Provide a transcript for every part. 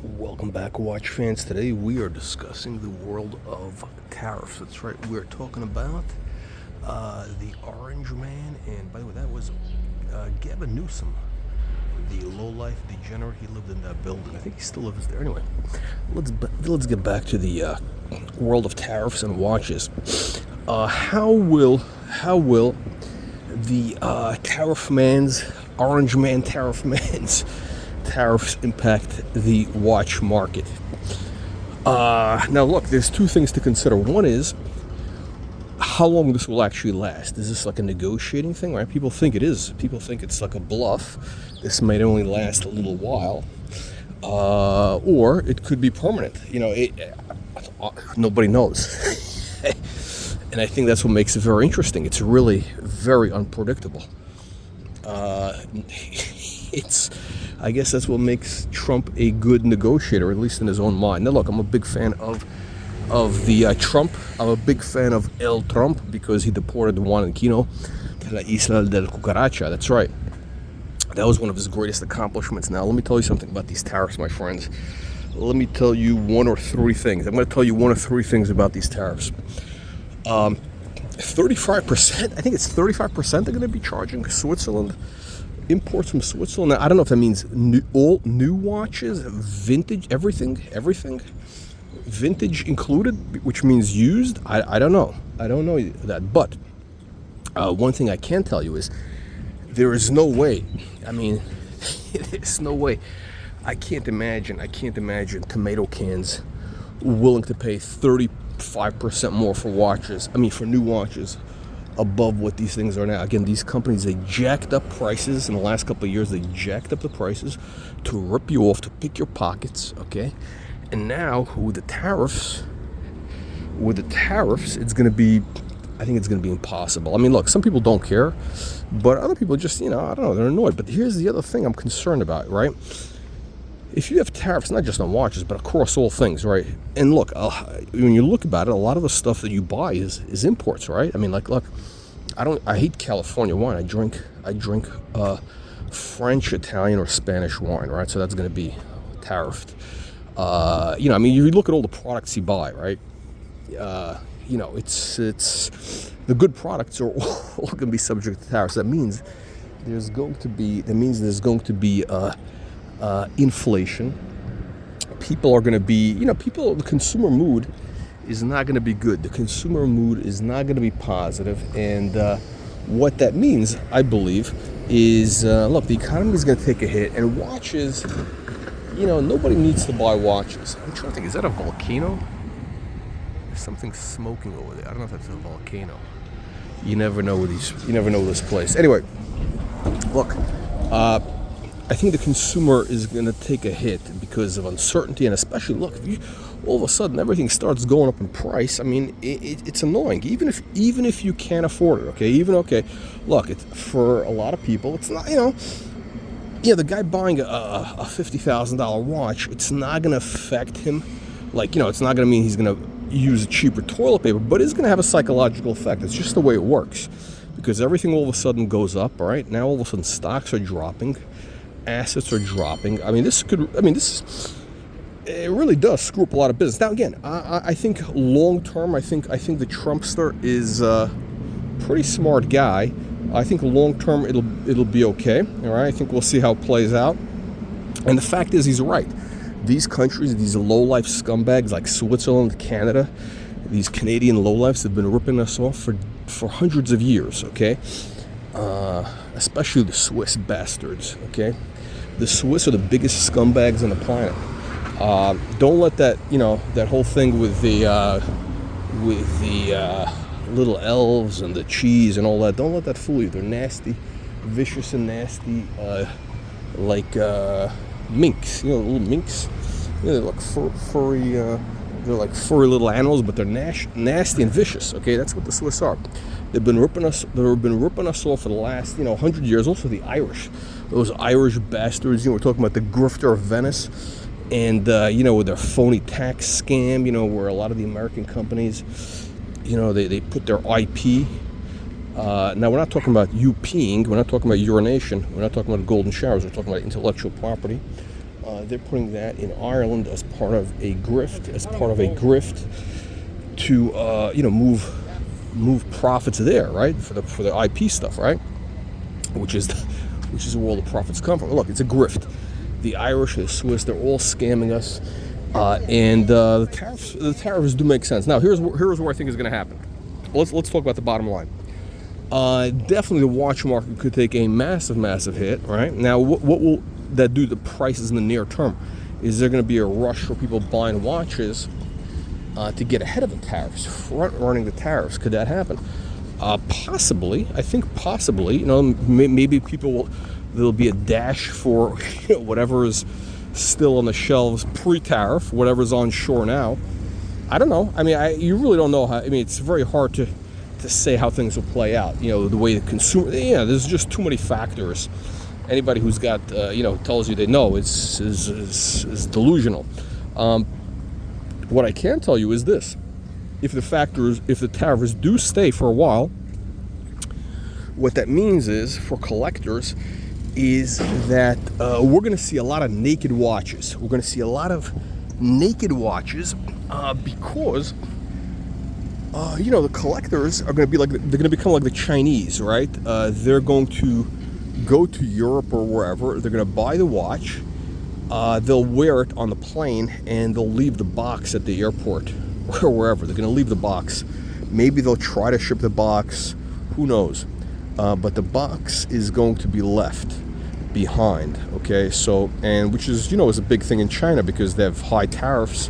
Welcome back, watch fans. Today we are discussing the world of tariffs. That's right, we're talking about the Orange Man, and by the way, that was Gavin Newsom, the low-life degenerate. He lived in that building. I think he still lives there. Anyway, let's get back to the world of tariffs and watches. How will the Orange Man tariff man's tariffs impact the watch market? Now look, there's two things to consider. One is how long this will actually last. Is this like a negotiating thing, right? People think it is. People think it's like a bluff. This might only last a little while, or it could be permanent. Nobody knows. And I think that's what makes it very interesting. It's really very unpredictable. I guess that's what makes Trump a good negotiator, at least in his own mind. Now, look, I'm a big fan of the Trump. I'm a big fan of El Trump because he deported Juan Aquino to la Isla del Cucaracha. That's right. That was one of his greatest accomplishments. Now, let me tell you something about these tariffs, my friends. Let me tell you one or three things. I'm going to tell you one or three things about these tariffs. 35%, I think it's 35% they're going to be charging Switzerland. Imports from Switzerland. Now, I don't know if that means all new watches, vintage, everything, vintage included, which means used. I don't know. I don't know that. But one thing I can tell you is there is no way. I mean, there's no way. I can't imagine tomato cans willing to pay 35% more for watches. I mean, for new watches, above what these things are now. Again, these companies, they jacked up prices in the last couple of years. They jacked up the prices to rip you off, to pick your pockets, okay? And now with the tariffs, it's going to be, I think it's going to be impossible. I mean, look, some people don't care, but other people just, I don't know, they're annoyed. But here's the other thing I'm concerned about, right? If you have tariffs, not just on watches, but across all things, right? And look, when you look about it, a lot of the stuff that you buy is imports, right? I mean, like, look, I hate California wine. I drink French, Italian, or Spanish wine, right? So that's going to be tariffed. I mean, you look at all the products you buy, right? It's the good products are all going to be subject to tariffs. That means there's going to be inflation. People are going to be, the consumer mood is not going to be good. The consumer mood is not going to be positive. And what that means, I believe, is, look, the economy is going to take a hit. And watches, nobody needs to buy watches. I'm trying to think, is that a volcano? There's something smoking over there. I don't know if that's a volcano. You never know with this place. Anyway, look, I think the consumer is going to take a hit because of uncertainty, and especially, look, if all of a sudden everything starts going up in price. I mean, it's annoying. Even if you can't afford it, okay. Look, for a lot of people, it's not. The guy buying a $50,000 watch, it's not going to affect him. Like, it's not going to mean he's going to use cheaper toilet paper, but it's going to have a psychological effect. It's just the way it works, because everything all of a sudden goes up. All right, now all of a sudden stocks are dropping. Assets are dropping. I mean, it really does screw up a lot of business. Now, again, I think long term, I think the Trumpster is a pretty smart guy. I think long term it'll be okay. All right, I think we'll see how it plays out. And the fact is, he's right. These countries, these low-life scumbags like Switzerland, Canada, these Canadian lowlifes have been ripping us off for hundreds of years. Okay, especially the Swiss bastards. Okay. The Swiss are the biggest scumbags on the planet. Don't let that, that whole thing with the little elves and the cheese and all that. Don't let that fool you. They're nasty, vicious and nasty, like minks. Little minks. They're like furry. They're like furry little animals, but they're nasty and vicious. Okay, that's what the Swiss are. They've been ripping us off for the last 100 years. Also the Irish, those Irish bastards. We're talking about the grifter of Venice, and with their phony tax scam. Where a lot of the American companies, they put their IP. Now we're not talking about you peeing. We're not talking about urination. We're not talking about golden showers. We're talking about intellectual property. They're putting that in Ireland as part of a grift, to move profits there, right, for the IP stuff, right, which is where all the profits come from. Look, it's a grift. The Irish, the Swiss, they're all scamming us, and the tariffs do make sense. Now, here's where I think is going to happen. Let's talk about the bottom line. Definitely, the watch market could take a massive hit. Right now, what will that do to prices in the near term? Is there going to be a rush for people buying watches to get ahead of the tariffs, front-running the tariffs? Could that happen? Possibly. I think possibly. Maybe there'll be a dash for whatever is still on the shelves pre-tariff, whatever's on shore now. I don't know. I mean, you really don't know how. I mean, it's very hard to say how things will play out. The way the consumer. Yeah, there's just too many factors. Anybody who's got tells you they know is delusional. What I can tell you is this: if the tariffs do stay for a while, what that means is for collectors is that we're going to see a lot of naked watches. We're going to see a lot of naked watches because the collectors are going to they're going to become like the Chinese, right? They're going to go to Europe or wherever. They're going to buy the watch. They'll wear it on the plane, and they'll leave the box at the airport or wherever. They're going to leave the box. Maybe they'll try to ship the box. Who knows? But the box is going to be left behind. Okay, so which is is a big thing in China because they have high tariffs,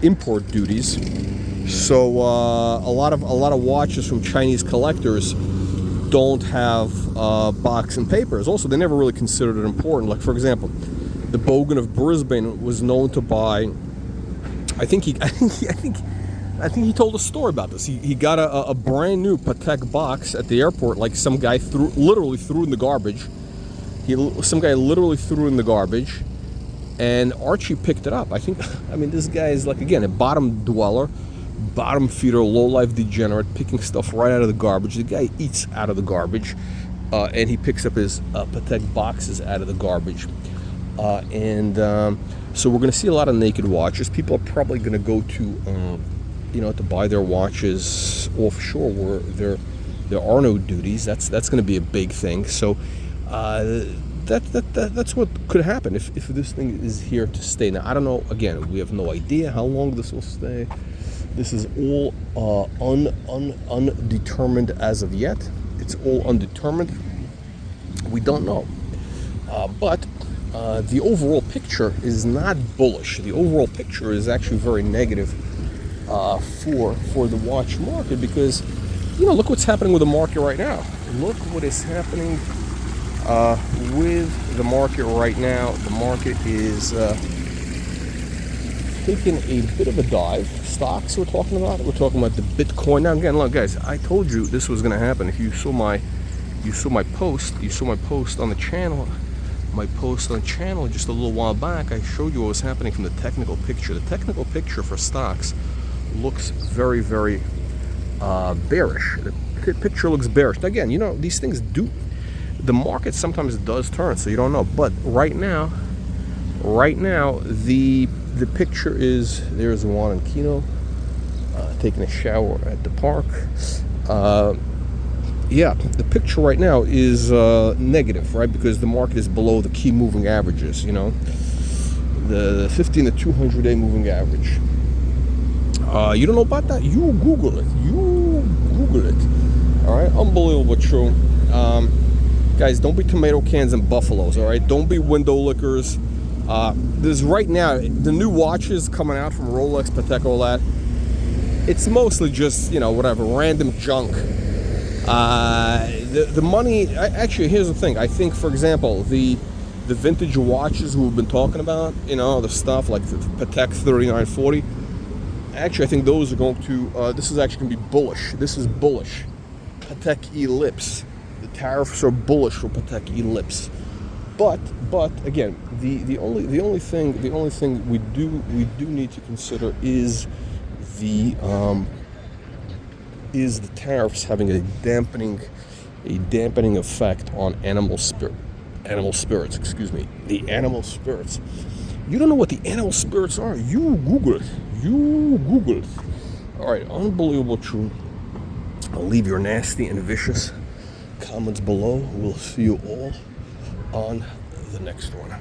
import duties. So a lot of watches from Chinese collectors don't have box and papers. Also, they never really considered it important. Like, for example, the Bogan of Brisbane was known to buy. I think he told a story about this. He got a brand new Patek box at the airport. Like, some guy literally threw in the garbage. Some guy literally threw it in the garbage, and Archie picked it up. This guy is, like, again, a bottom dweller, bottom feeder, low-life degenerate, picking stuff right out of the garbage. The guy eats out of the garbage, and he picks up his Patek boxes out of the garbage. So we're going to see a lot of naked watches. People are probably going to go to, to buy their watches offshore where there are no duties. That's going to be a big thing. So that's what could happen if this thing is here to stay. Now, I don't know. Again, we have no idea how long this will stay. This is all undetermined as of yet. It's all undetermined. We don't know. But the overall picture is not bullish. The overall picture is actually very negative for the watch market because, look what's happening with the market right now. Look what is happening with the market right now. The market is taking a bit of a dive. Stocks we're talking about the Bitcoin. Now, again, look, guys, I told you this was going to happen. If you saw my post on the channel. My post on the channel just a little while back, I showed you what was happening from the technical picture. The technical picture for stocks looks very, very bearish. The picture looks bearish. Now, again, these things do. The market sometimes does turn, so you don't know. But right now, the picture is there's Juan and Kino taking a shower at the park. Yeah, the picture right now is negative, right? Because the market is below the key moving averages, the 50 and the 200-day moving average. You don't know about that? You Google it. All right, unbelievable, true. Guys, don't be tomato cans and buffaloes. All right, don't be window lickers. There's right now the new watches coming out from Rolex, Patek, all that. It's mostly just whatever random junk. The money, actually, here's the thing. I think, for example, the vintage watches we've been talking about, the stuff like the Patek 3940, actually, I think those are going to, this is actually going to be bullish. This is bullish. Patek Ellipse. The tariffs are bullish for Patek Ellipse. But again, the only thing we do need to consider is the tariffs having a dampening effect on animal spirits. The animal spirits. You don't know what the animal spirits are. You Google it. You Google it. All right, unbelievable true. I'll leave your nasty and vicious comments below. We'll see you all on the next one.